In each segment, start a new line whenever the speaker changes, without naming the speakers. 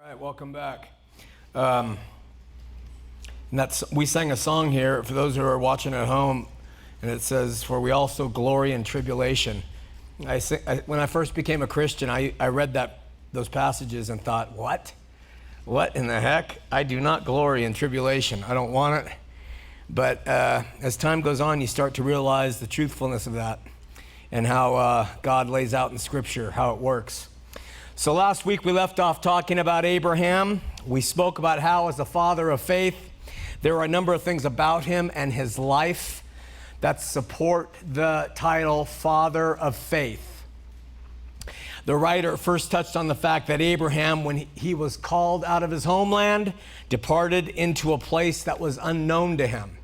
All right, welcome back. We sang a song here for those who are watching at home, and it says, "For we also glory in tribulation." When I first became a Christian, I read those passages and thought, what in the heck? I do not glory in tribulation. I don't want it. But as time goes on, you start to realize the truthfulness of that and how God lays out in Scripture how it works. So last week we left off talking about Abraham. We spoke about how, as the father of faith, there are a number of things about him and his life that support the title Father of Faith. The writer first touched on the fact that Abraham, when he was called out of his homeland, departed into a place that was unknown to him.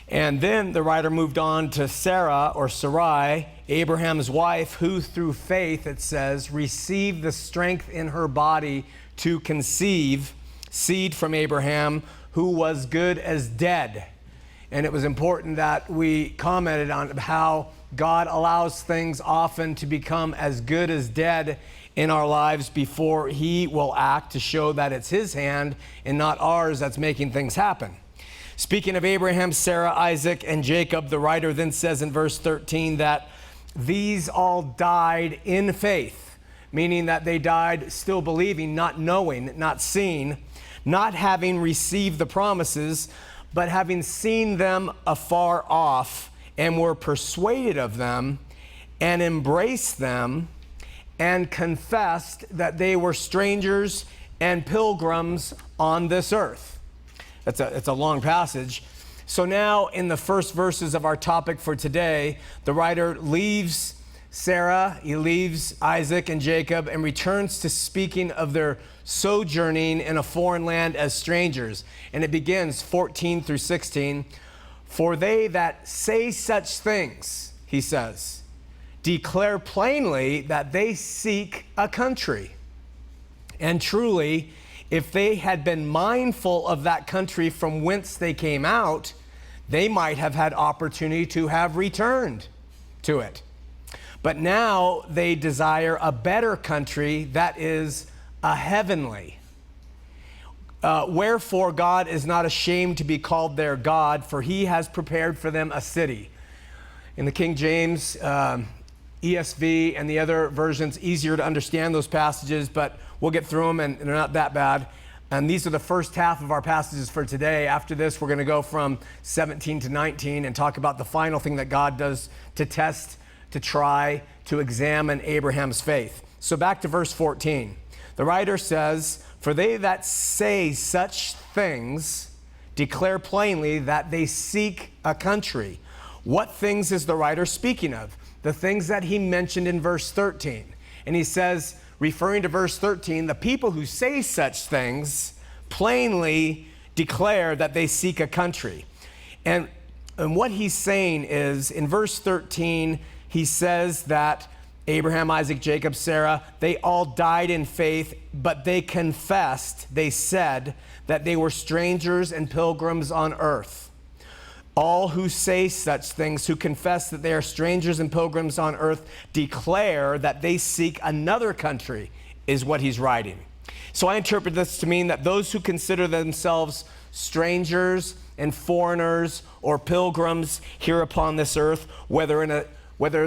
And then the writer moved on to Sarah, or Sarai, Abraham's wife, who through faith, it says, received the strength in her body to conceive seed from Abraham, who was good as dead. And it was important that we commented on how God allows things often to become as good as dead in our lives before he will act to show that it's his hand and not ours that's making things happen. Speaking of Abraham, Sarah, Isaac, and Jacob, the writer then says in verse 13 that these all died in faith, meaning that they died still believing, not knowing, not seeing, not having received the promises, but having seen them afar off, and were persuaded of them, and embraced them, and confessed that they were strangers and pilgrims on this earth. It's a long passage. So now in the first verses of our topic for today, the writer leaves Sarah, he leaves Isaac and Jacob, and returns to speaking of their sojourning in a foreign land as strangers. And it begins 14 through 16. For they that say such things, he says, declare plainly that they seek a country. And truly, if they had been mindful of that country from whence they came out, they might have had opportunity to have returned to it. But now they desire a better country, that is a heavenly. Wherefore God is not ashamed to be called their God, for he has prepared for them a city. In the King James, ESV, and the other versions, easier to understand those passages, but we'll get through them and they're not that bad. And these are the first half of our passages for today. After this, we're going to go from 17 to 19 and talk about the final thing that God does to test, to try, to examine Abraham's faith. So back to verse 14. The writer says, for they that say such things declare plainly that they seek a country. What things is the writer speaking of? The things that he mentioned in verse 13. And he says, referring to verse 13, the people who say such things plainly declare that they seek a country. And what he's saying is, in verse 13, he says that Abraham, Isaac, Jacob, Sarah, they all died in faith, but they confessed, they said, that they were strangers and pilgrims on earth. All who say such things, who confess that they are strangers and pilgrims on earth, declare that they seek another country, is what he's writing. So I interpret this to mean that those who consider themselves strangers and foreigners or pilgrims here upon this earth, whether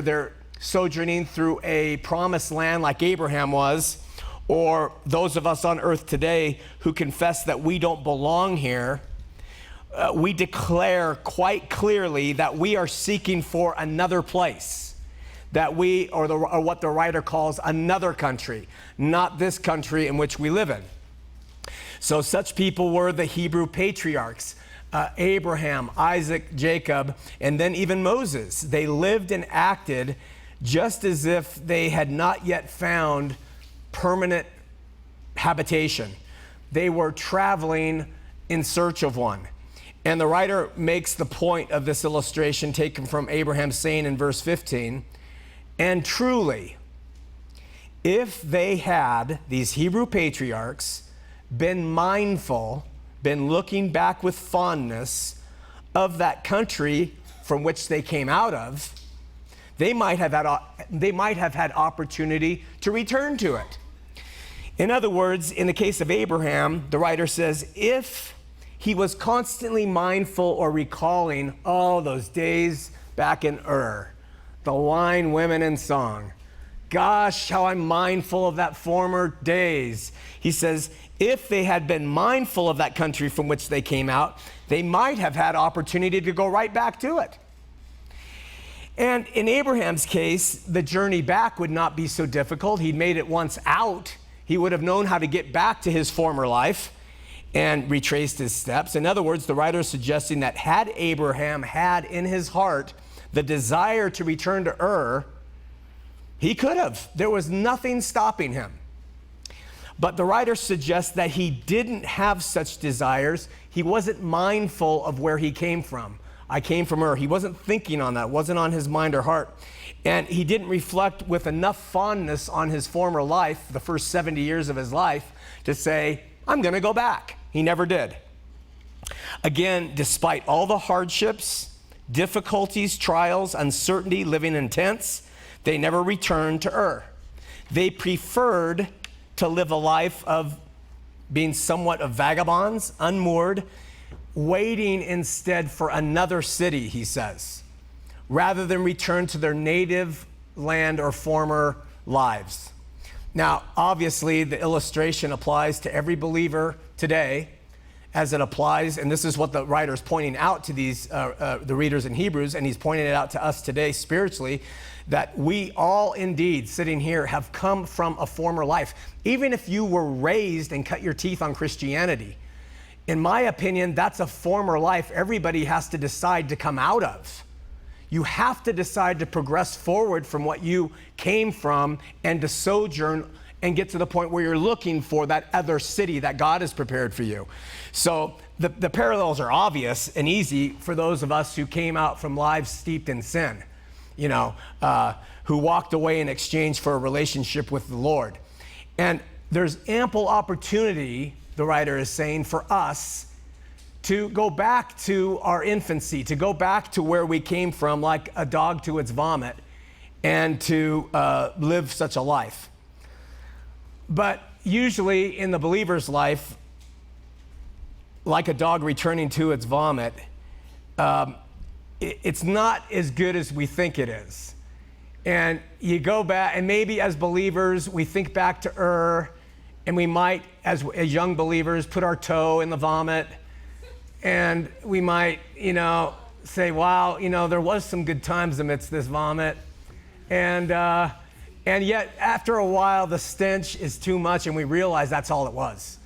they're sojourning through a promised land like Abraham was, or those of us on earth today who confess that we don't belong here, we declare quite clearly that we are seeking for another place, that we, or what the writer calls another country, not this country in which we live in. So such people were the Hebrew patriarchs, Abraham, Isaac, Jacob, and then even Moses. They lived and acted just as if they had not yet found permanent habitation. They were traveling in search of one. And the writer makes the point of this illustration taken from Abraham saying in verse 15, and truly, if they had, these Hebrew patriarchs, been mindful, been looking back with fondness of that country from which they came out of, they might have had opportunity to return to it. In other words, in the case of Abraham, the writer says, if he was constantly mindful or recalling, those days back in Ur, the wine, women, and song. Gosh, how I'm mindful of that former days. He says, if they had been mindful of that country from which they came out, they might have had opportunity to go right back to it. And in Abraham's case, the journey back would not be so difficult. He'd made it once out. He would have known how to get back to his former life and retraced his steps. In other words, the writer is suggesting that had Abraham had in his heart the desire to return to Ur, he could have. There was nothing stopping him. But the writer suggests that he didn't have such desires. He wasn't mindful of where he came from. I came from Ur. He wasn't thinking on that. It wasn't on his mind or heart. And he didn't reflect with enough fondness on his former life, the first 70 years of his life, to say, I'm going to go back. He never did. Again, despite all the hardships, difficulties, trials, uncertainty, living in tents, they never returned to Ur. They preferred to live a life of being somewhat of vagabonds, unmoored, waiting instead for another city, he says, rather than return to their native land or former lives. Now, obviously, the illustration applies to every believer today as it applies, and this is what the writer is pointing out to these the readers in Hebrews, and he's pointing it out to us today spiritually, that we all indeed sitting here have come from a former life. Even if you were raised and cut your teeth on Christianity, in my opinion, that's a former life everybody has to decide to come out of. You have to decide to progress forward from what you came from and to sojourn and get to the point where you're looking for that other city that God has prepared for you. So the parallels are obvious and easy for those of us who came out from lives steeped in sin, who walked away in exchange for a relationship with the Lord. And there's ample opportunity, the writer is saying, for us to go back to our infancy, to go back to where we came from, like a dog to its vomit, and to live such a life. But usually in the believer's life, like a dog returning to its vomit, it's not as good as we think it is. And you go back, and maybe as believers, we think back to Ur, and we might, as young believers, put our toe in the vomit, and we might, say, wow, there was some good times amidst this vomit. And yet, after a while, the stench is too much, and we realize that's all it was.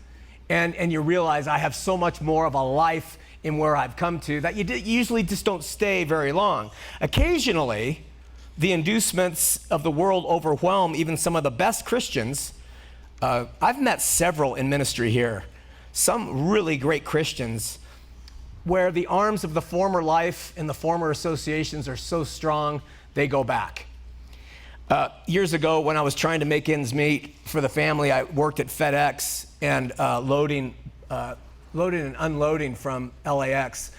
And you realize I have so much more of a life in where I've come to that you usually just don't stay very long. Occasionally, the inducements of the world overwhelm even some of the best Christians. I've met several in ministry here, some really great Christians, where the arms of the former life and the former associations are so strong, they go back. Years ago, when I was trying to make ends meet for the family, I worked at FedEx and loading and unloading from LAX.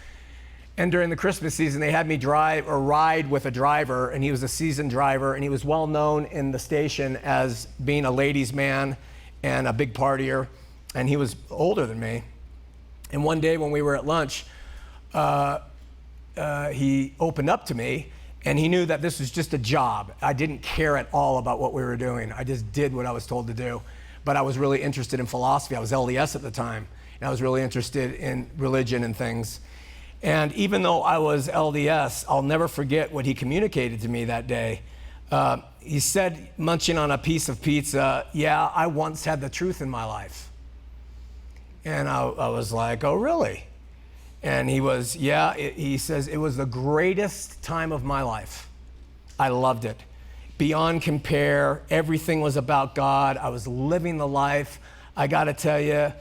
And during the Christmas season, they had me drive or ride with a driver, and he was a seasoned driver, and he was well known in the station as being a ladies' man and a big partier, and he was older than me. And one day when we were at lunch, he opened up to me, and he knew that this was just a job. I didn't care at all about what we were doing. I just did what I was told to do. But I was really interested in philosophy. I was LDS at the time, and I was really interested in religion and things. And even though I was LDS, I'll never forget what he communicated to me that day. He said, munching on a piece of pizza, yeah, I once had the truth in my life. And I was like, oh, really? And he was, he says, it was the greatest time of my life. I loved it. Beyond compare, everything was about God. I was living the life. I got to tell you,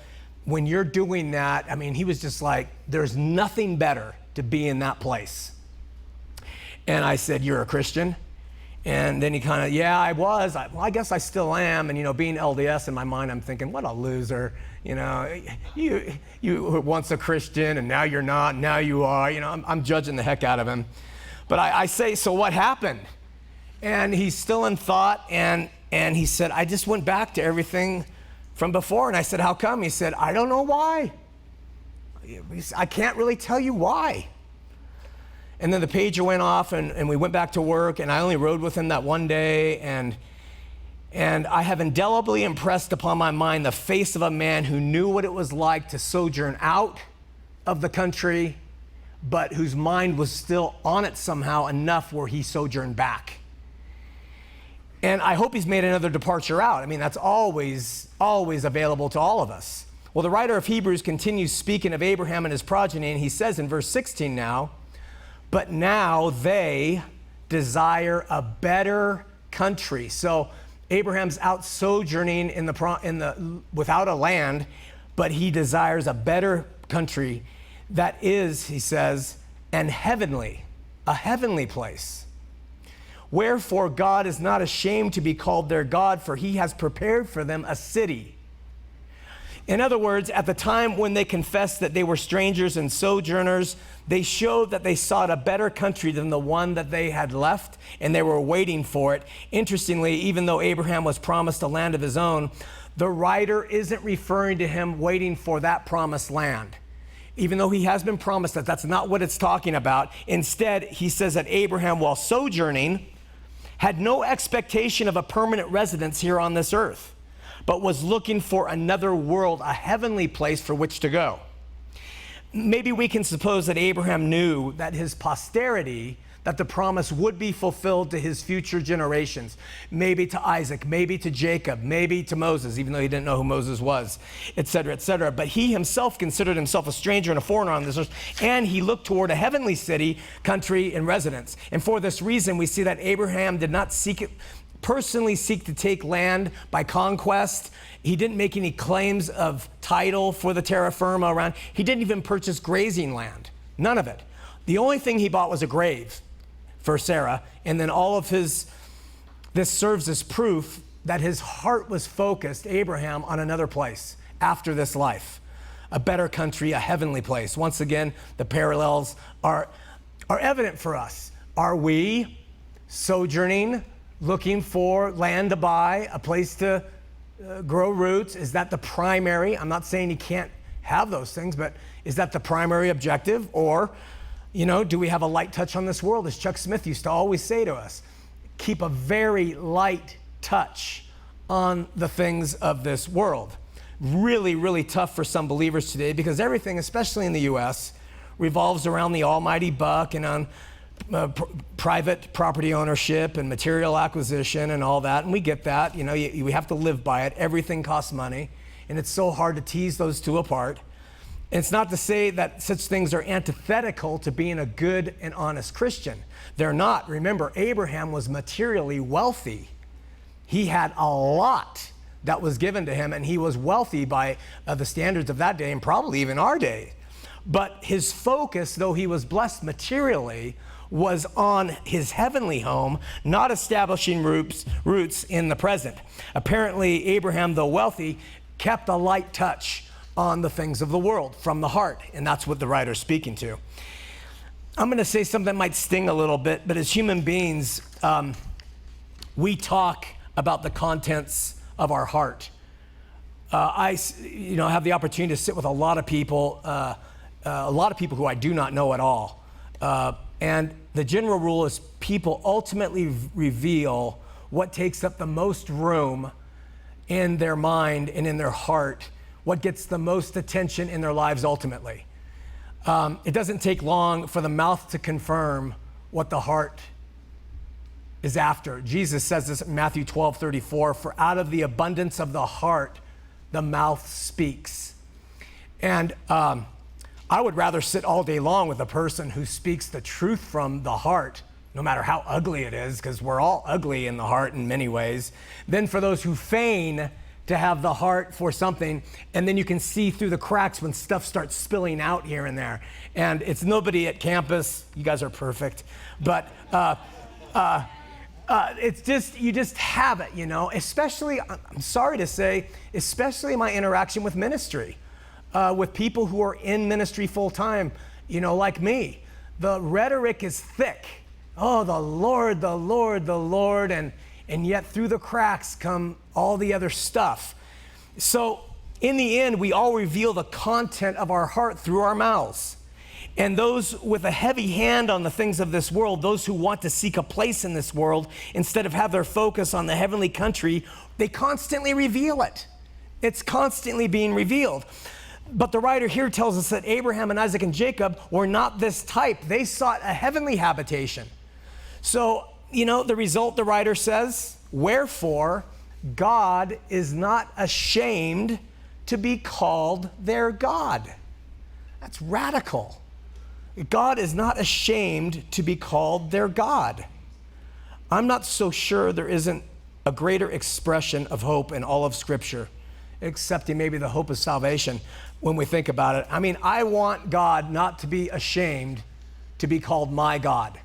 when you're doing that, he was just like, there's nothing better to be in that place. And I said, you're a Christian? And then he kind of, I was. I guess I still am. And, being LDS in my mind, I'm thinking, what a loser. You were once a Christian and now you're not, now you are. I'm judging the heck out of him. But I say, so what happened? And he's still in thought, and he said, I just went back to everything from before. And I said, how come? He said, I don't know why. I can't really tell you why. And then the pager went off, and we went back to work, and I only rode with him that one day, and I have indelibly impressed upon my mind the face of a man who knew what it was like to sojourn out of the country, but whose mind was still on it somehow enough where he sojourned back. And I hope he's made another departure out. I mean, that's always available to all of us. Well, the writer of Hebrews continues speaking of Abraham and his progeny, and he says in verse 16 now, but now they desire a better country. So Abraham's out sojourning without a land, but he desires a better country that is, he says, a heavenly place. Wherefore God is not ashamed to be called their God, for he has prepared for them a city. In other words, at the time when they confessed that they were strangers and sojourners, they showed that they sought a better country than the one that they had left, and they were waiting for it. Interestingly, even though Abraham was promised a land of his own, the writer isn't referring to him waiting for that promised land. Even though he has been promised that, that's not what it's talking about. Instead, he says that Abraham, while sojourning, had no expectation of a permanent residence here on this earth, but was looking for another world, a heavenly place for which to go. Maybe we can suppose that Abraham knew that his posterity, that the promise would be fulfilled to his future generations, maybe to Isaac, maybe to Jacob, maybe to Moses, even though he didn't know who Moses was, et cetera, et cetera. But he himself considered himself a stranger and a foreigner on this earth, and he looked toward a heavenly city, country, and residence. And for this reason, we see that Abraham did not personally seek to take land by conquest. He didn't make any claims of title for the terra firma around. He didn't even purchase grazing land, none of it. The only thing he bought was a grave for Sarah, and then all of this serves as proof that his heart was focused, Abraham, on another place after this life, a better country, a heavenly place. Once again, the parallels are evident for us. Are we sojourning, looking for land to buy, a place to grow roots? Is that the primary? I'm not saying you can't have those things, but is that the primary objective? Or, do we have a light touch on this world? As Chuck Smith used to always say to us, keep a very light touch on the things of this world. Really, really tough for some believers today, because everything, especially in the U.S., revolves around the almighty buck and on private property ownership and material acquisition and all that. And we get that. We have to live by it. Everything costs money. And it's so hard to tease those two apart. And it's not to say that such things are antithetical to being a good and honest Christian. They're not. Remember, Abraham was materially wealthy. He had a lot that was given to him, and he was wealthy by the standards of that day and probably even our day. But his focus, though he was blessed materially, was on his heavenly home, not establishing roots in the present. Apparently, Abraham, though wealthy, kept a light touch on the things of the world from the heart, and that's what the writer's speaking to. I'm going to say something that might sting a little bit, but as human beings, we talk about the contents of our heart. I have the opportunity to sit with a lot of people who I do not know at all. And the general rule is people ultimately reveal what takes up the most room in their mind and in their heart, what gets the most attention in their lives ultimately. It doesn't take long for the mouth to confirm what the heart is after. Jesus says this in Matthew 12:34, for out of the abundance of the heart, the mouth speaks. And I would rather sit all day long with a person who speaks the truth from the heart, no matter how ugly it is, because we're all ugly in the heart in many ways, than for those who feign to have the heart for something, and then you can see through the cracks when stuff starts spilling out here and there. And it's nobody at campus, you guys are perfect, but it's just, you just have it, especially, I'm sorry to say, especially my interaction with ministry. With people who are in ministry full time, like me. The rhetoric is thick. Oh, the Lord, the Lord, the Lord. And yet through the cracks come all the other stuff. So in the end, we all reveal the content of our heart through our mouths. And those with a heavy hand on the things of this world, those who want to seek a place in this world, instead of have their focus on the heavenly country, they constantly reveal it. It's constantly being revealed. But the writer here tells us that Abraham and Isaac and Jacob were not this type. They sought a heavenly habitation. So, the result, the writer says, wherefore, God is not ashamed to be called their God. That's radical. God is not ashamed to be called their God. I'm not so sure there isn't a greater expression of hope in all of Scripture, excepting maybe the hope of salvation when we think about it. I mean, I want God not to be ashamed to be called my God.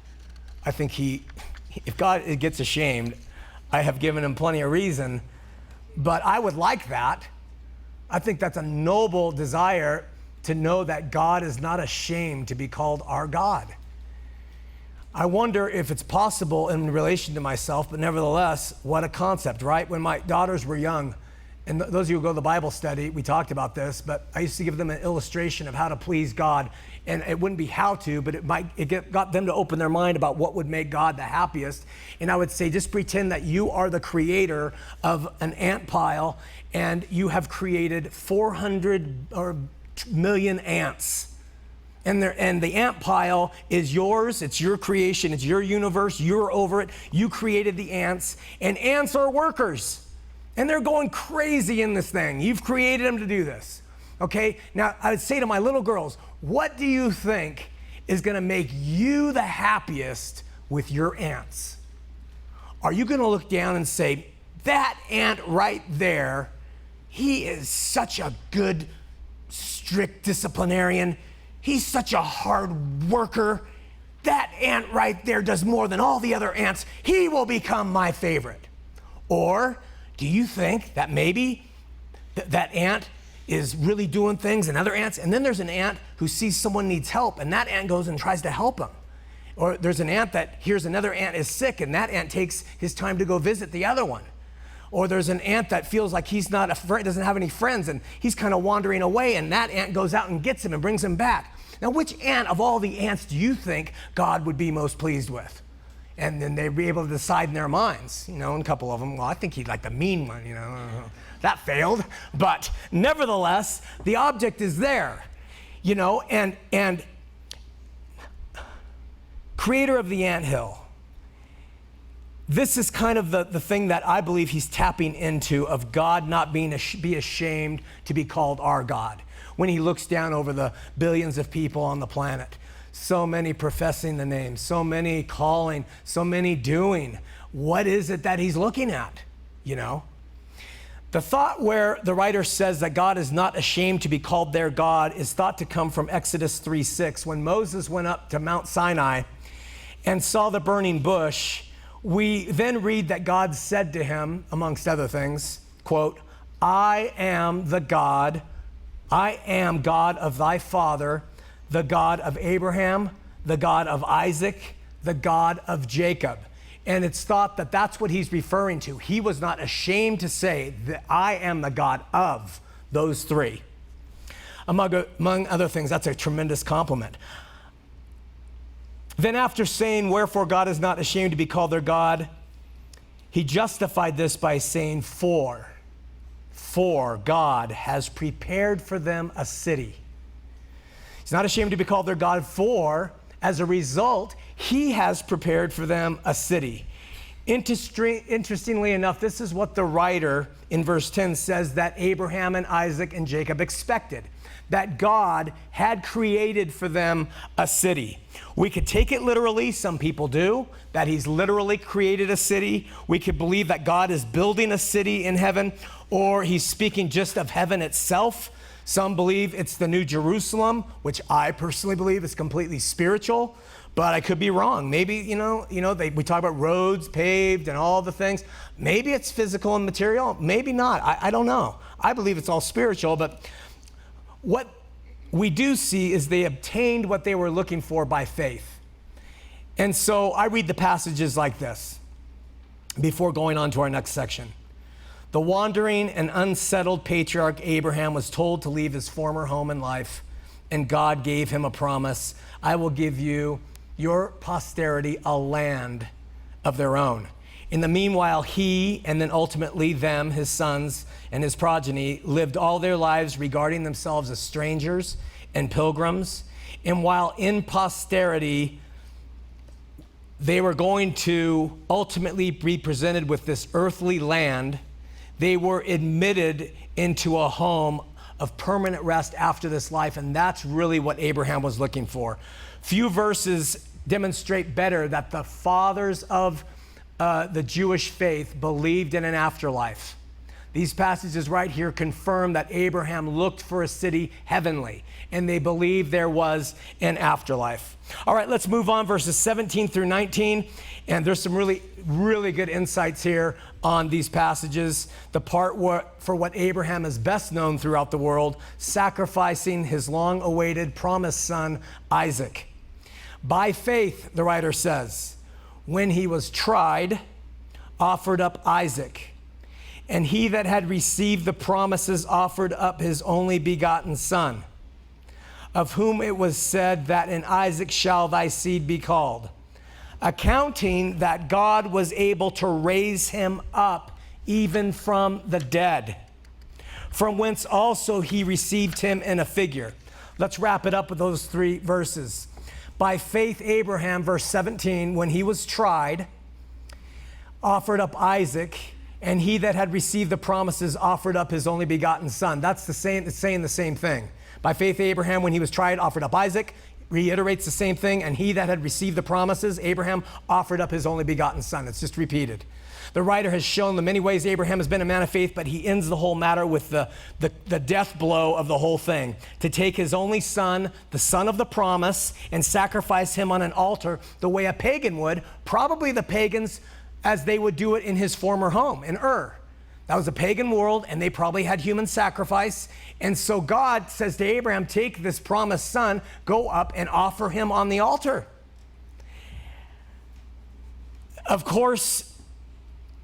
I think if God gets ashamed, I have given him plenty of reason, but I would like that. I think that's a noble desire to know that God is not ashamed to be called our God. I wonder if it's possible in relation to myself, but nevertheless, what a concept, right? When my daughters were young, and those of you who go to the Bible study, we talked about this, but I used to give them an illustration of how to please God, and it wouldn't be how to, but it got them to open their mind about what would make God the happiest. And I would say, just pretend that you are the creator of an ant pile, and you have created 400 or million ants. And the ant pile is yours. It's your creation. It's your universe. You're over it. You created the ants. And ants are workers. And they're going crazy in this thing. You've created them to do this. Okay? Now, I would say to my little girls, what do you think is going to make you the happiest with your ants? Are you going to look down and say, that ant right there, he is such a good, strict disciplinarian. He's such a hard worker. That ant right there does more than all the other ants. He will become my favorite. Or do you think that maybe that ant is really doing things and other ants, and then there's an ant who sees someone needs help, and that ant goes and tries to help him? Or there's an ant that hears another ant is sick, and that ant takes his time to go visit the other one. Or there's an ant that feels like he's not doesn't have any friends, and he's kind of wandering away, and that ant goes out and gets him and brings him back. Now, which ant of all the ants do you think God would be most pleased with? And then they'd be able to decide in their minds, and a couple of them, well, I think he'd like the mean one, that failed. But nevertheless, the object is there, and creator of the anthill. This is kind of the thing that I believe he's tapping into, of God not be ashamed to be called our God. When he looks down over the billions of people on the planet, so many professing the name, so many calling, so many doing, what is it that he's looking at, The thought where the writer says that God is not ashamed to be called their God is thought to come from Exodus 3:6. When Moses went up to Mount Sinai and saw the burning bush, we then read that God said to him, amongst other things, quote, I am God of thy father, the God of Abraham, the God of Isaac, the God of Jacob. And it's thought that that's what he's referring to. He was not ashamed to say that I am the God of those three. Among other things, that's a tremendous compliment. Then after saying, wherefore God is not ashamed to be called their God, he justified this by saying, for God has prepared for them a city. He's not ashamed to be called their God, for as a result, he has prepared for them a city. Interestingly enough, this is what the writer in verse 10 says that Abraham and Isaac and Jacob expected, that God had created for them a city. We could take it literally, some people do, that he's literally created a city. We could believe that God is building a city in heaven, or he's speaking just of heaven itself. Some believe it's the New Jerusalem, which I personally believe is completely spiritual, but I could be wrong. Maybe, we talk about roads paved and all the things. Maybe it's physical and material, maybe not. I don't know. I believe it's all spiritual, but what we do see is they obtained what they were looking for by faith. And so I read the passages like this before going on to our next section. The wandering and unsettled patriarch Abraham was told to leave his former home and life, and God gave him a promise. I will give you, your posterity, a land of their own. In the meanwhile, he, and then ultimately them, his sons and his progeny, lived all their lives regarding themselves as strangers and pilgrims. And while in posterity, they were going to ultimately be presented with this earthly land, they were admitted into a home of permanent rest after this life, and that's really what Abraham was looking for. Few verses demonstrate better that the fathers of the Jewish faith believed in an afterlife. These passages right here confirm that Abraham looked for a city heavenly, and they believed there was an afterlife. All right, let's move on, verses 17 through 19. And there's some really, really good insights here on these passages. The part for what Abraham is best known throughout the world, sacrificing his long-awaited promised son, Isaac. By faith, the writer says, when he was tried, offered up Isaac. And he that had received the promises offered up his only begotten son, of whom it was said that in Isaac shall thy seed be called, accounting that God was able to raise him up even from the dead, from whence also he received him in a figure. Let's wrap it up with those three verses. By faith, Abraham, verse 17, when he was tried, offered up Isaac, and he that had received the promises offered up his only begotten son. That's the same, it's saying the same thing. By faith, Abraham, when he was tried, offered up Isaac, reiterates the same thing, and he that had received the promises, Abraham, offered up his only begotten son. It's just repeated. The writer has shown the many ways Abraham has been a man of faith, but he ends the whole matter with the death blow of the whole thing. To take his only son, the son of the promise, and sacrifice him on an altar the way a pagan would, probably the pagans as they would do it in his former home in Ur. That was a pagan world, and they probably had human sacrifice. And so God says to Abraham, take this promised son, go up and offer him on the altar. Of course,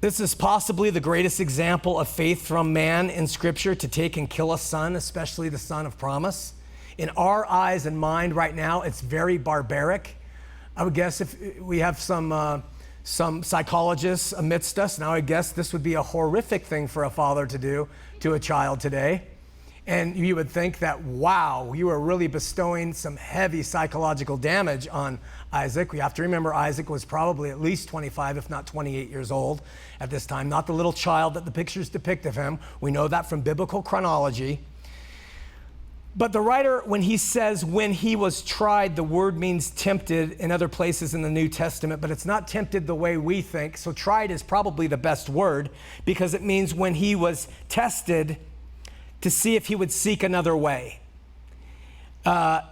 this is possibly the greatest example of faith from man in Scripture, to take and kill a son, especially the son of promise. In our eyes and mind right now, it's very barbaric. I would guess if we have some psychologists amidst us, now I guess this would be a horrific thing for a father to do to a child today. And you would think that, wow, you are really bestowing some heavy psychological damage on Isaac. We have to remember Isaac was probably at least 25, if not 28 years old at this time. Not the little child that the pictures depict of him. We know that from biblical chronology. But the writer, when he says when he was tried, the word means tempted in other places in the New Testament, but it's not tempted the way we think. So tried is probably the best word, because it means when he was tested to see if he would seek another way. And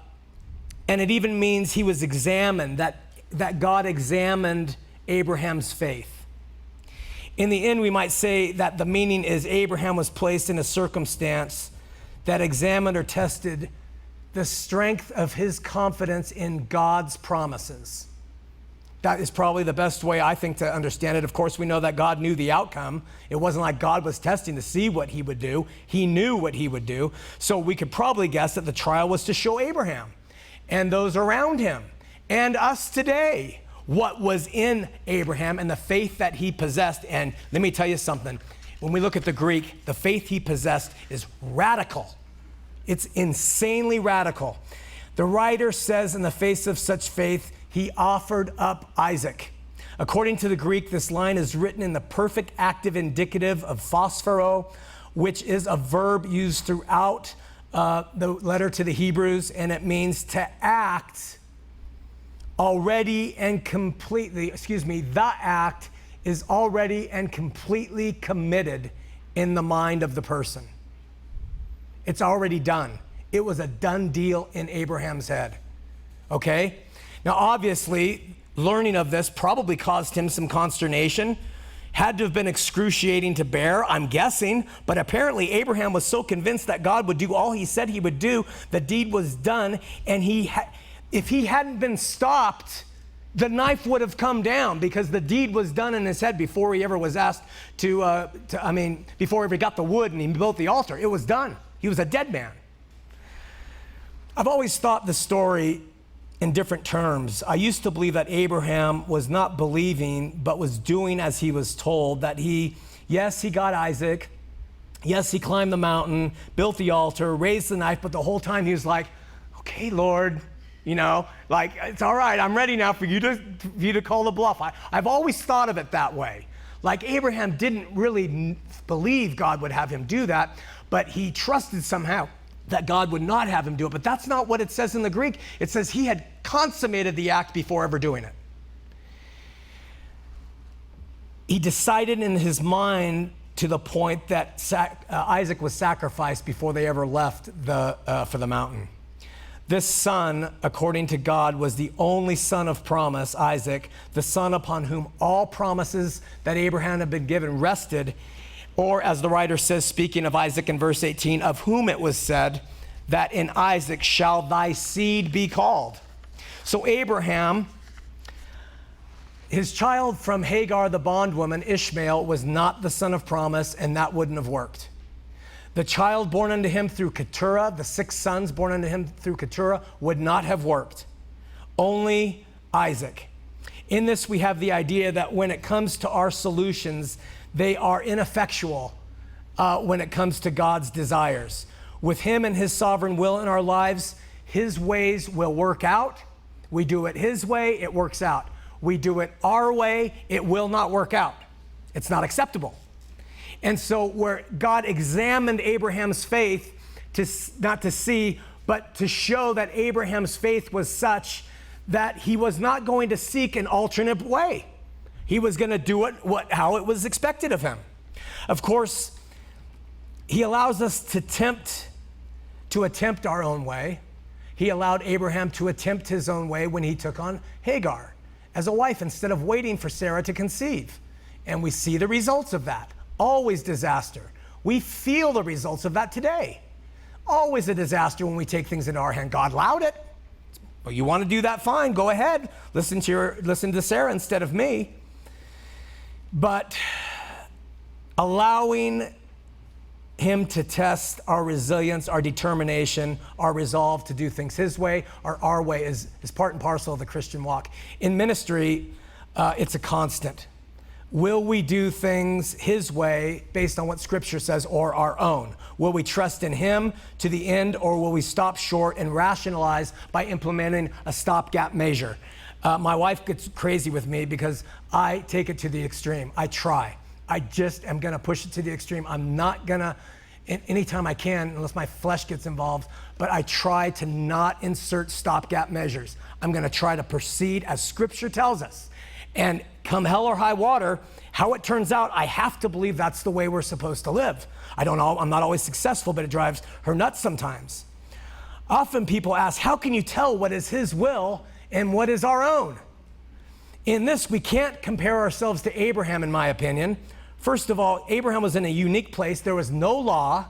it even means he was examined, that God examined Abraham's faith. In the end, we might say that the meaning is Abraham was placed in a circumstance that examined or tested the strength of his confidence in God's promises. That is probably the best way, I think, to understand it. Of course, we know that God knew the outcome. It wasn't like God was testing to see what he would do. He knew what he would do. So we could probably guess that the trial was to show Abraham and those around him and us today what was in Abraham and the faith that he possessed. And let me tell you something. When we look at the Greek, the faith he possessed is radical. It's insanely radical. The writer says in the face of such faith, he offered up Isaac. According to the Greek, this line is written in the perfect active indicative of phosphoro, which is a verb used throughout the letter to the Hebrews, and it means to act already and completely, the act is already and completely committed in the mind of the person. It's already done. It was a done deal in Abraham's head. Okay? Now, obviously, learning of this probably caused him some consternation. Had to have been excruciating to bear, I'm guessing. But apparently, Abraham was so convinced that God would do all he said he would do, the deed was done. And if he hadn't been stopped the knife would have come down because the deed was done in his head before he ever was asked before he ever got the wood and he built the altar. It was done. He was a dead man. I've always thought the story in different terms. I used to believe that Abraham was not believing, but was doing as he was told, that yes, he got Isaac. Yes, he climbed the mountain, built the altar, raised the knife, but the whole time he was like, okay, Lord, it's all right. I'm ready now for you to call the bluff. I've always thought of it that way. Like Abraham didn't really believe God would have him do that, but he trusted somehow that God would not have him do it. But that's not what it says in the Greek. It says he had consummated the act before ever doing it. He decided in his mind to the point that Isaac was sacrificed before they ever left for the mountain. This son, according to God, was the only son of promise, Isaac, the son upon whom all promises that Abraham had been given rested, or as the writer says, speaking of Isaac in verse 18, of whom it was said that in Isaac shall thy seed be called. So Abraham, his child from Hagar, the bondwoman, Ishmael, was not the son of promise, and that wouldn't have worked. The child born unto him through Keturah, the 6 sons born unto him through Keturah, would not have worked. Only Isaac. In this, we have the idea that when it comes to our solutions, they are ineffectual when it comes to God's desires. With him and his sovereign will in our lives, his ways will work out. We do it his way, it works out. We do it our way, it will not work out. It's not acceptable. And so where God examined Abraham's faith, not to see, but to show that Abraham's faith was such that he was not going to seek an alternate way. He was going to do it how it was expected of him. Of course, he allows us to attempt our own way. He allowed Abraham to attempt his own way when he took on Hagar as a wife instead of waiting for Sarah to conceive. And we see the results of that. Always disaster. We feel the results of that today. Always a disaster when we take things into our hand. God allowed it. Well, you want to do that? Fine, go ahead. Listen to Sarah instead of me. But allowing him to test our resilience, our determination, our resolve to do things his way or our way is part and parcel of the Christian walk. In ministry, it's a constant. Will we do things his way based on what Scripture says or our own? Will we trust in him to the end, or will we stop short and rationalize by implementing a stopgap measure? My wife gets crazy with me because I take it to the extreme. I try. I just am going to push it to the extreme. I'm not going to, anytime I can, unless my flesh gets involved, but I try to not insert stopgap measures. I'm going to try to proceed as Scripture tells us. And come hell or high water, how it turns out, I have to believe that's the way we're supposed to live. I'm not always successful, but it drives her nuts sometimes. Often people ask, how can you tell what is his will and what is our own? In this, we can't compare ourselves to Abraham, in my opinion. First of all, Abraham was in a unique place. There was no law.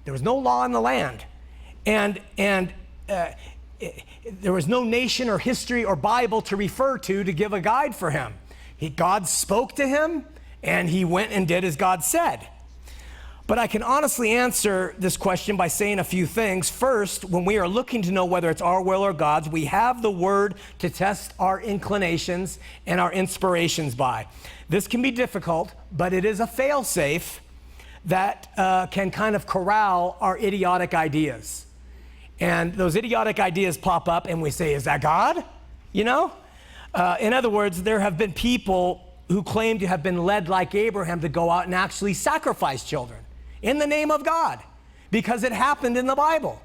There was no law in the land. And there was no nation or history or Bible to refer to give a guide for him. God spoke to him, and he went and did as God said. But I can honestly answer this question by saying a few things. First, when we are looking to know whether it's our will or God's, we have the Word to test our inclinations and our inspirations by. This can be difficult, but it is a fail-safe that can kind of corral our idiotic ideas. And those idiotic ideas pop up, and we say, is that God? In other words, there have been people who claim to have been led like Abraham to go out and actually sacrifice children in the name of God because it happened in the Bible.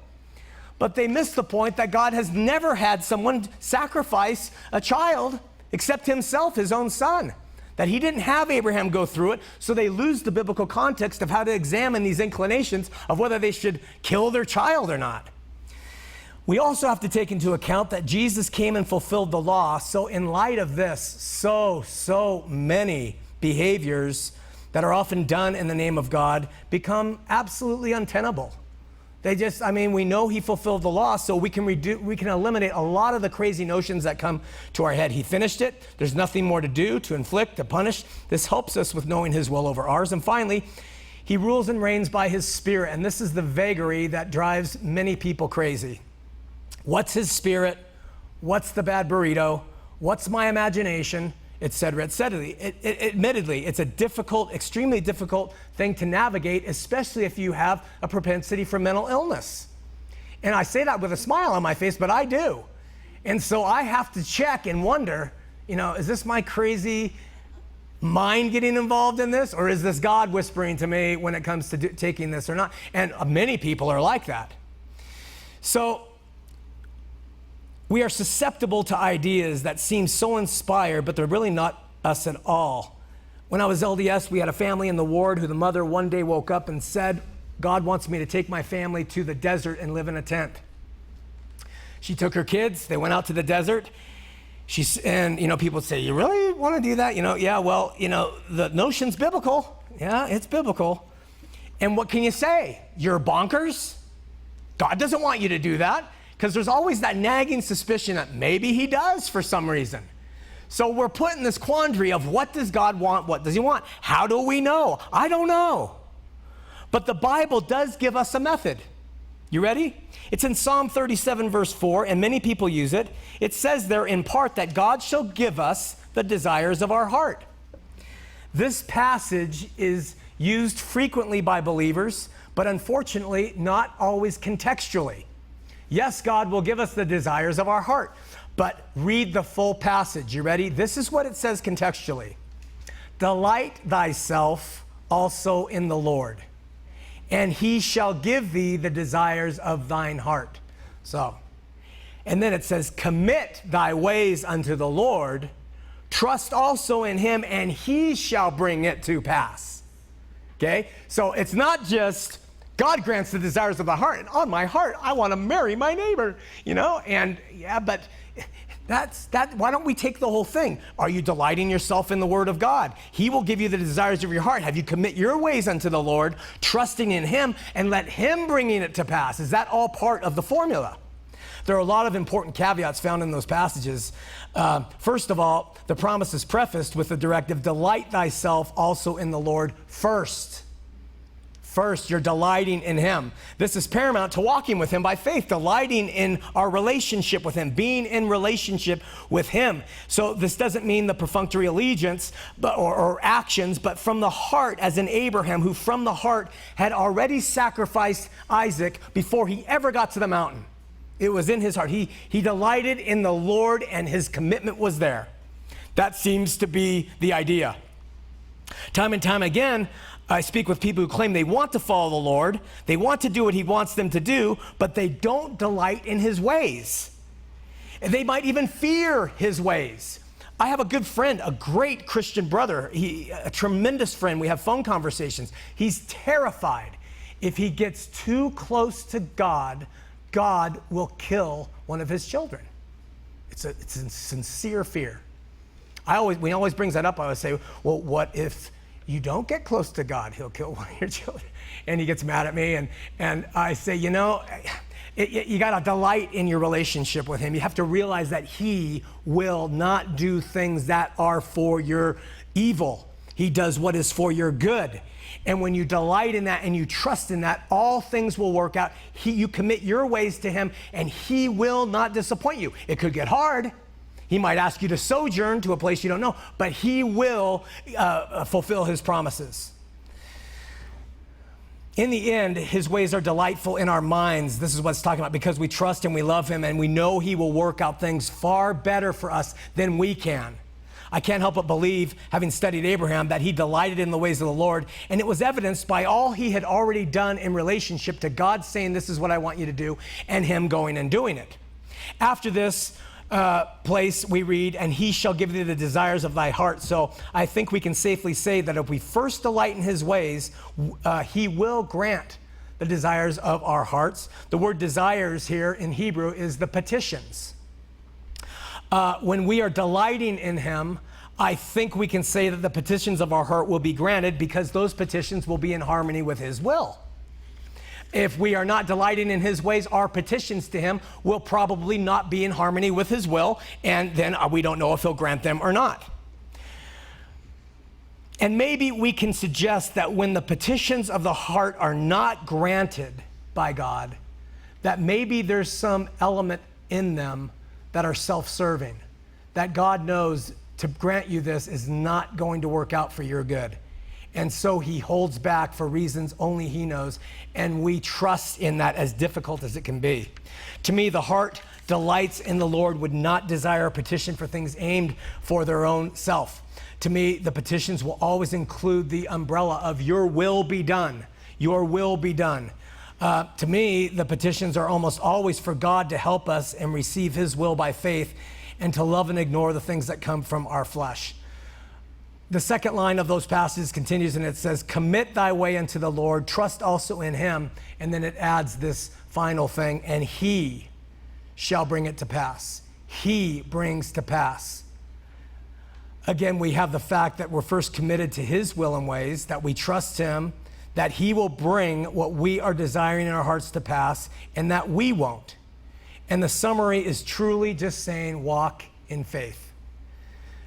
But they miss the point that God has never had someone sacrifice a child except himself, his own son. That he didn't have Abraham go through it, so they lose the biblical context of how to examine these inclinations of whether they should kill their child or not. We also have to take into account that Jesus came and fulfilled the law. So in light of this, so many behaviors that are often done in the name of God become absolutely untenable. We know he fulfilled the law, so we can eliminate a lot of the crazy notions that come to our head. He finished it. There's nothing more to do, to inflict, to punish. This helps us with knowing his will over ours. And finally, he rules and reigns by his Spirit. And this is the vagary that drives many people crazy. What's his Spirit? What's the bad burrito? What's my imagination? Et cetera, et cetera. Admittedly, it's a difficult, extremely difficult thing to navigate, especially if you have a propensity for mental illness. And I say that with a smile on my face, but I do. And so I have to check and wonder, is this my crazy mind getting involved in this? Or is this God whispering to me when it comes to taking this or not? And many people are like that. So we are susceptible to ideas that seem so inspired, but they're really not us at all. When I was LDS, we had a family in the ward who the mother one day woke up and said, God wants me to take my family to the desert and live in a tent. She took her kids, they went out to the desert. People would say, you really want to do that? The notion's biblical. Yeah, it's biblical. And what can you say? You're bonkers? God doesn't want you to do that. Because there's always that nagging suspicion that maybe he does for some reason. So we're put in this quandary of what does God want? What does he want? How do we know? I don't know. But the Bible does give us a method. You ready? It's in Psalm 37 verse 4, and many people use it. It says there in part that God shall give us the desires of our heart. This passage is used frequently by believers, but unfortunately not always contextually. Yes, God will give us the desires of our heart, but read the full passage. You ready? This is what it says contextually. Delight thyself also in the Lord, and he shall give thee the desires of thine heart. And then it says, commit thy ways unto the Lord, trust also in him, and he shall bring it to pass. Okay? So it's not just God grants the desires of the heart. And on my heart, I want to marry my neighbor, but that's that. Why don't we take the whole thing? Are you delighting yourself in the word of God? He will give you the desires of your heart. Have you commit your ways unto the Lord, trusting in him, and let him bringing it to pass? Is that all part of the formula? There are a lot of important caveats found in those passages. First of all, the promise is prefaced with the directive, delight thyself also in the Lord first. First, you're delighting in him. This is paramount to walking with him by faith, delighting in our relationship with him, being in relationship with him. So this doesn't mean the perfunctory allegiance or actions, but from the heart, as in Abraham, who from the heart had already sacrificed Isaac before he ever got to the mountain. It was in his heart. He delighted in the Lord, and his commitment was there. That seems to be the idea. Time and time again, I speak with people who claim they want to follow the Lord, they want to do what he wants them to do, but they don't delight in his ways. And they might even fear his ways. I have a good friend, a great Christian brother, a tremendous friend. We have phone conversations. He's terrified if he gets too close to God, God will kill one of his children. It's a sincere fear. When he always brings that up, I always say, well, what if you don't get close to God? He'll kill one of your children. And he gets mad at me. And I say, you got to delight in your relationship with him. You have to realize that he will not do things that are for your evil. He does what is for your good. And when you delight in that and you trust in that, all things will work out. You commit your ways to him, and he will not disappoint you. It could get hard. He might ask you to sojourn to a place you don't know, but he will fulfill his promises. In the end, his ways are delightful in our minds. This is what it's talking about, because we trust him, we love him, and we know he will work out things far better for us than we can. I can't help but believe, having studied Abraham, that he delighted in the ways of the Lord, and it was evidenced by all he had already done in relationship to God saying, this is what I want you to do, and him going and doing it. After this place, we read, and he shall give thee the desires of thy heart. So I think we can safely say that if we first delight in his ways, he will grant the desires of our hearts. The word desires here in Hebrew is the petitions. When we are delighting in him, I think we can say that the petitions of our heart will be granted, because those petitions will be in harmony with his will. If we are not delighting in his ways, our petitions to him will probably not be in harmony with his will, and then we don't know if he'll grant them or not. And maybe we can suggest that when the petitions of the heart are not granted by God, that maybe there's some element in them that are self-serving, that God knows to grant you this is not going to work out for your good. And so he holds back for reasons only he knows, and we trust in that, as difficult as it can be. To me, the heart delights in the Lord would not desire a petition for things aimed for their own self. To me, the petitions will always include the umbrella of your will be done. Your will be done. To me, the petitions are almost always for God to help us and receive his will by faith, and to love and ignore the things that come from our flesh. The second line of those passages continues, and it says, commit thy way unto the Lord, trust also in him. And then it adds this final thing, and he shall bring it to pass. He brings to pass. Again, we have the fact that we're first committed to his will and ways, that we trust him, that he will bring what we are desiring in our hearts to pass, and that we won't. And the summary is truly just saying, walk in faith.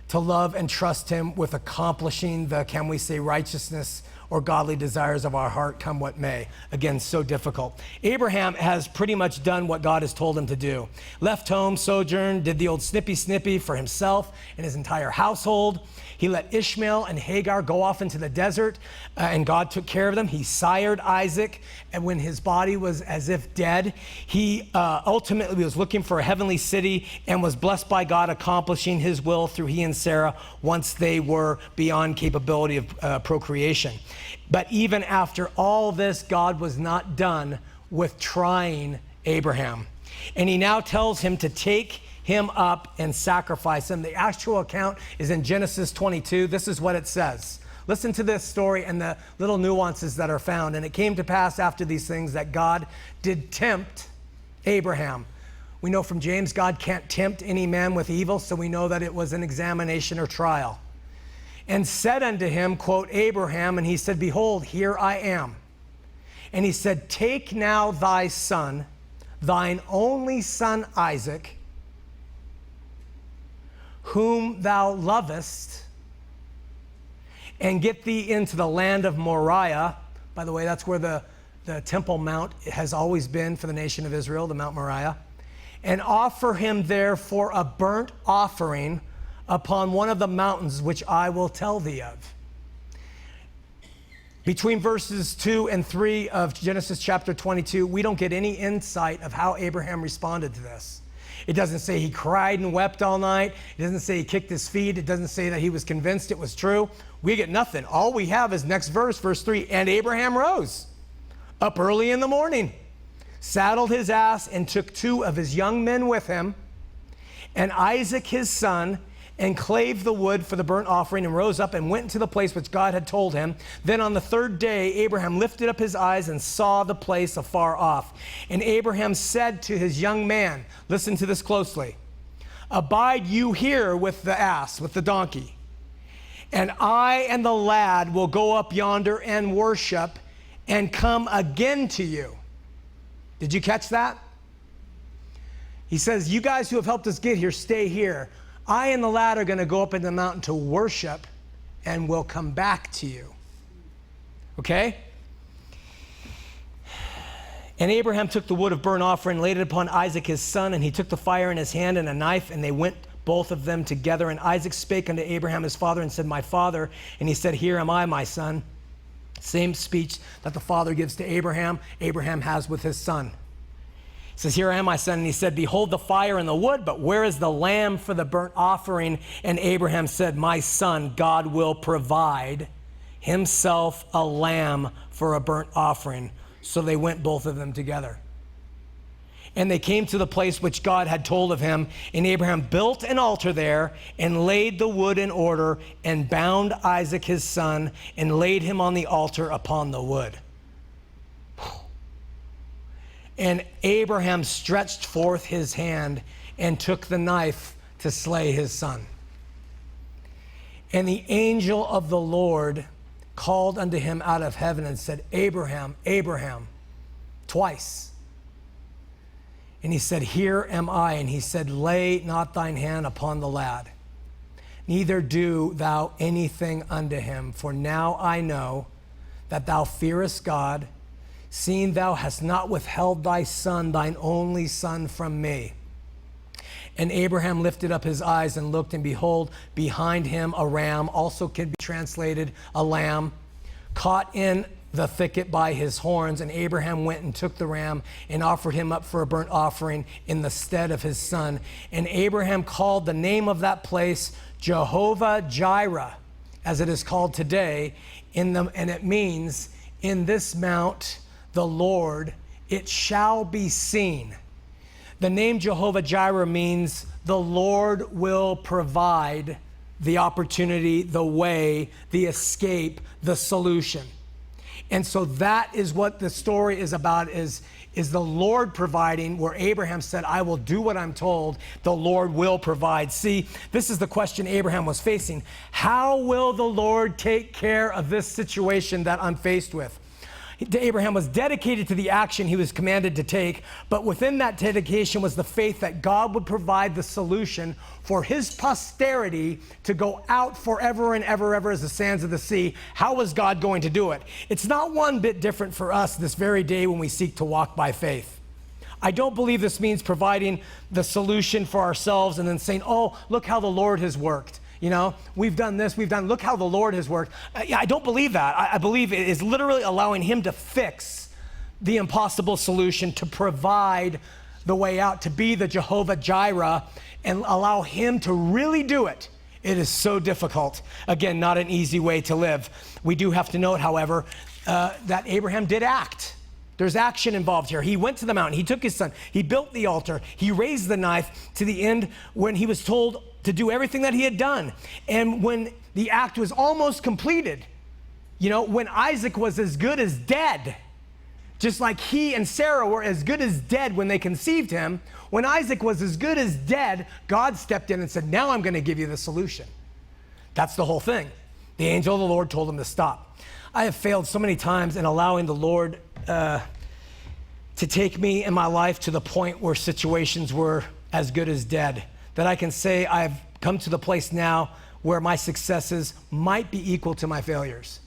To love and trust him with accomplishing the, can we say, righteousness or godly desires of our heart, come what may. Again, so difficult. Abraham has pretty much done what God has told him to do. Left home, sojourned, did the old snippy for himself and his entire household. He let Ishmael and Hagar go off into the desert, and God took care of them. He sired Isaac, and when his body was as if dead, he ultimately was looking for a heavenly city and was blessed by God, accomplishing his will through he and Sarah once they were beyond capability of procreation. But even after all this, God was not done with trying Abraham. And he now tells him to take him up and sacrifice him. The actual account is in Genesis 22. This is what it says. Listen to this story and the little nuances that are found. And it came to pass after these things that God did tempt Abraham. We know from James, God can't tempt any man with evil, so we know that it was an examination or trial. And said unto him, quote, Abraham, and he said, behold, here I am. And he said, take now thy son, thine only son Isaac, whom thou lovest, and get thee into the land of Moriah. By the way, that's where the Temple Mount has always been for the nation of Israel, the Mount Moriah. And offer him there for a burnt offering upon one of the mountains which I will tell thee of. Between verses 2 and 3 of Genesis chapter 22, we don't get any insight of how Abraham responded to this. It doesn't say he cried and wept all night. It doesn't say he kicked his feet. It doesn't say that he was convinced it was true. We get nothing. All we have is next verse, verse 3. And Abraham rose up early in the morning, saddled his ass, and took 2 of his young men with him, and Isaac his son, and clave the wood for the burnt offering, and rose up and went into the place which God had told him. Then on the 3rd day, Abraham lifted up his eyes and saw the place afar off. And Abraham said to his young man, listen to this closely, abide you here with the ass, with the donkey, and I and the lad will go up yonder and worship and come again to you. Did you catch that? He says, you guys who have helped us get here, stay here. I and the lad are going to go up in the mountain to worship, and we'll come back to you. Okay? And Abraham took the wood of burnt offering, laid it upon Isaac his son, and he took the fire in his hand and a knife, and they went both of them together. And Isaac spake unto Abraham his father and said, my father. And he said, here am I, my son. Same speech that the father gives to Abraham, Abraham has with his son. He says, here I am, my son. And he said, behold the fire and the wood, but where is the lamb for the burnt offering? And Abraham said, my son, God will provide himself a lamb for a burnt offering. So they went both of them together. And they came to the place which God had told of him. And Abraham built an altar there and laid the wood in order and bound Isaac his son and laid him on the altar upon the wood. And Abraham stretched forth his hand and took the knife to slay his son. And the angel of the Lord called unto him out of heaven and said, Abraham, Abraham. twice. And he said, here am I. And he said, lay not thine hand upon the lad, neither do thou anything unto him. For now I know that thou fearest God, seeing thou hast not withheld thy son, thine only son, from me. And Abraham lifted up his eyes and looked, and behold, behind him a ram, also can be translated a lamb, caught in the thicket by his horns. And Abraham went and took the ram and offered him up for a burnt offering in the stead of his son. And Abraham called the name of that place Jehovah Jireh, as it is called today, and it means, in this mount, the Lord, it shall be seen. The name Jehovah Jireh means the Lord will provide the opportunity, the way, the escape, the solution. And so that is what the story is about, is the Lord providing, where Abraham said, I will do what I'm told, the Lord will provide. See, this is the question Abraham was facing. How will the Lord take care of this situation that I'm faced with? Abraham was dedicated to the action he was commanded to take, but within that dedication was the faith that God would provide the solution for his posterity to go out forever and ever, ever as the sands of the sea. How was God going to do it? It's not one bit different for us this very day when we seek to walk by faith. I don't believe this means providing the solution for ourselves and then saying, oh, look how the Lord has worked. You know, we've done this, look how the Lord has worked. I don't believe that. I believe it is literally allowing him to fix the impossible solution, to provide the way out, to be the Jehovah Jireh, and allow him to really do it. It is so difficult. Again, not an easy way to live. We do have to note, however, that Abraham did act. There's action involved here. He went to the mountain. He took his son. He built the altar. He raised the knife to the end when he was told to do everything that he had done. And when the act was almost completed, you know, when Isaac was as good as dead, just like he and Sarah were as good as dead when they conceived him, when Isaac was as good as dead, God stepped in and said, now I'm going to give you the solution. That's the whole thing. The angel of the Lord told him to stop. I have failed so many times in allowing the Lord to take me in my life to the point where situations were as good as dead, that I can say I've come to the place now where my successes might be equal to my failures.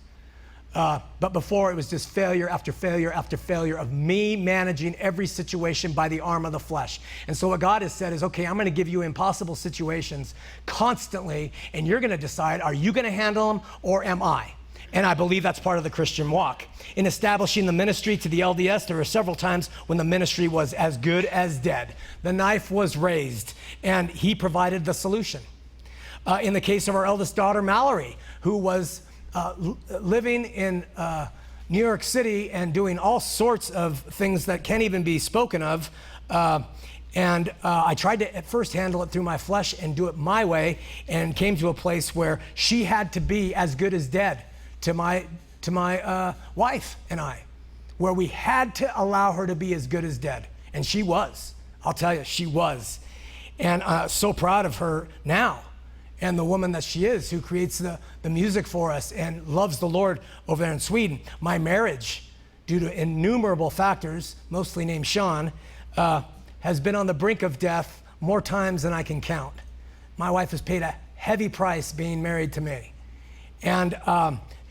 But before, it was just failure after failure after failure of me managing every situation by the arm of the flesh. And so what God has said is, okay, I'm going to give you impossible situations constantly, and you're going to decide, are you going to handle them or am I? And I believe that's part of the Christian walk. In establishing the ministry to the LDS, there were several times when the ministry was as good as dead. The knife was raised, and he provided the solution. In the case of our eldest daughter, Mallory, who was living in New York City and doing all sorts of things that can't even be spoken of, and I tried to at first handle it through my flesh and do it my way, and came to a place where she had to be as good as dead to my wife and I, where we had to allow her to be as good as dead. And she was. I'll tell you, she was. And so proud of her now, and the woman that she is, who creates the music for us and loves the Lord over there in Sweden. My marriage, due to innumerable factors, mostly named Shawn, has been on the brink of death more times than I can count. My wife has paid a heavy price being married to me. And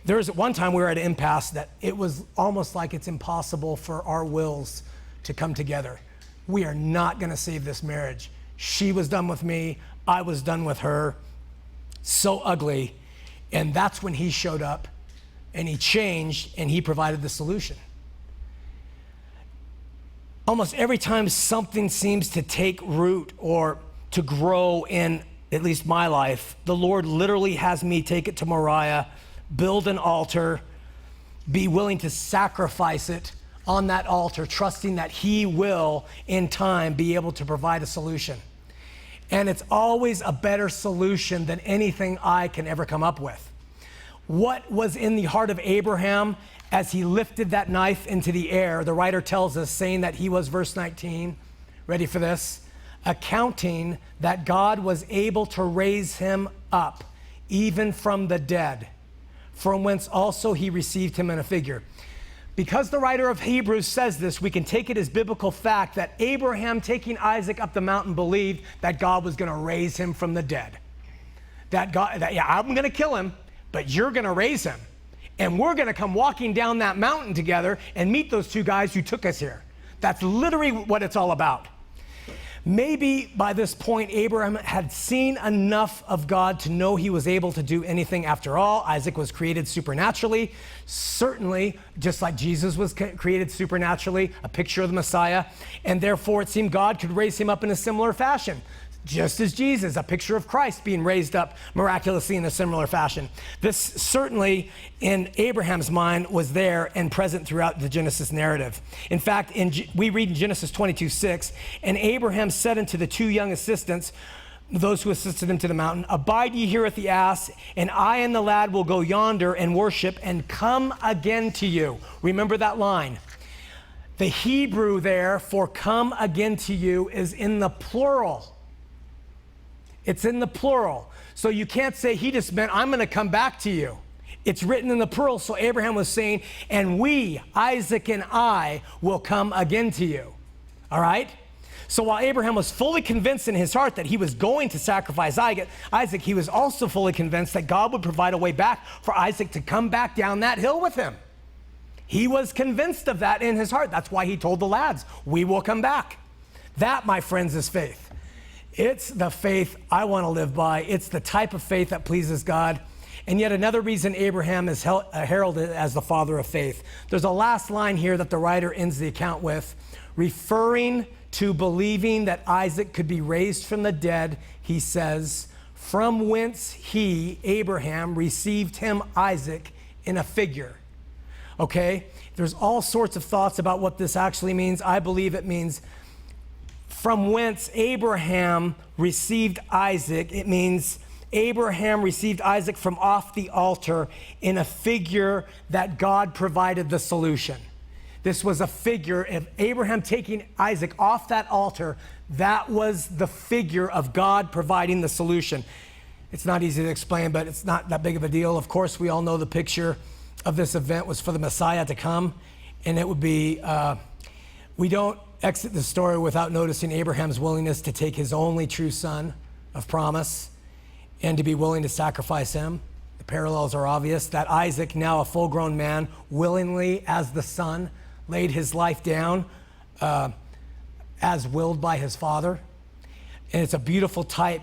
there was one time we were at an impasse that it was almost like it's impossible for our wills to come together. We are not going to save this marriage. She was done with me. I was done with her. So ugly. And that's when he showed up, and he changed, and he provided the solution. Almost every time something seems to take root or to grow in at least my life, the Lord literally has me take it to Moriah, build an altar, be willing to sacrifice it on that altar, trusting that he will, in time, be able to provide a solution. And it's always a better solution than anything I can ever come up with. What was in the heart of Abraham as he lifted that knife into the air? The writer tells us, saying that he was, verse 19, ready for this, accounting that God was able to raise him up, even from the dead, from whence also he received him in a figure. Because the writer of Hebrews says this, we can take it as biblical fact that Abraham, taking Isaac up the mountain, believed that God was going to raise him from the dead. I'm going to kill him, but you're going to raise him. And we're going to come walking down that mountain together and meet those two guys who took us here. That's literally what it's all about. Maybe by this point, Abraham had seen enough of God to know he was able to do anything after all. Isaac was created supernaturally, certainly just like Jesus was created supernaturally, a picture of the Messiah. And therefore, it seemed God could raise him up in a similar fashion. Just as Jesus, a picture of Christ being raised up miraculously in a similar fashion. This certainly in Abraham's mind was there and present throughout the Genesis narrative. In fact, we read in Genesis 22:6, and Abraham said unto the two young assistants, those who assisted him to the mountain, abide ye here at the ass, and I and the lad will go yonder and worship and come again to you. Remember that line. The Hebrew there for come again to you is in the plural. It's in the plural. So you can't say he just meant I'm going to come back to you. It's written in the plural. So Abraham was saying, and we, Isaac and I, will come again to you. All right? So while Abraham was fully convinced in his heart that he was going to sacrifice Isaac, he was also fully convinced that God would provide a way back for Isaac to come back down that hill with him. He was convinced of that in his heart. That's why he told the lads, we will come back. That, my friends, is faith. It's the faith I want to live by. It's the type of faith that pleases God. And yet another reason Abraham is heralded as the father of faith. There's a last line here that the writer ends the account with. Referring to believing that Isaac could be raised from the dead, he says, from whence he, Abraham, received him, Isaac, in a figure. Okay? There's all sorts of thoughts about what this actually means. I believe it means from whence Abraham received Isaac. It means Abraham received Isaac from off the altar in a figure that God provided the solution. This was a figure of Abraham taking Isaac off that altar. That was the figure of God providing the solution. It's not easy to explain, but it's not that big of a deal. Of course, we all know the picture of this event was for the Messiah to come, and it would be, we don't exit the story without noticing Abraham's willingness to take his only true son of promise and to be willing to sacrifice him. The parallels are obvious, that Isaac, now a full-grown man, willingly as the son, laid his life down as willed by his father. And it's a beautiful type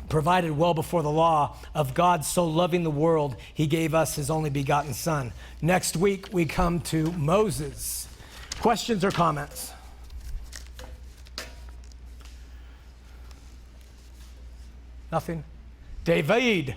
provided well before the law of God so loving the world, he gave us his only begotten son. Next week, we come to Moses. Questions or comments? Nothing? David.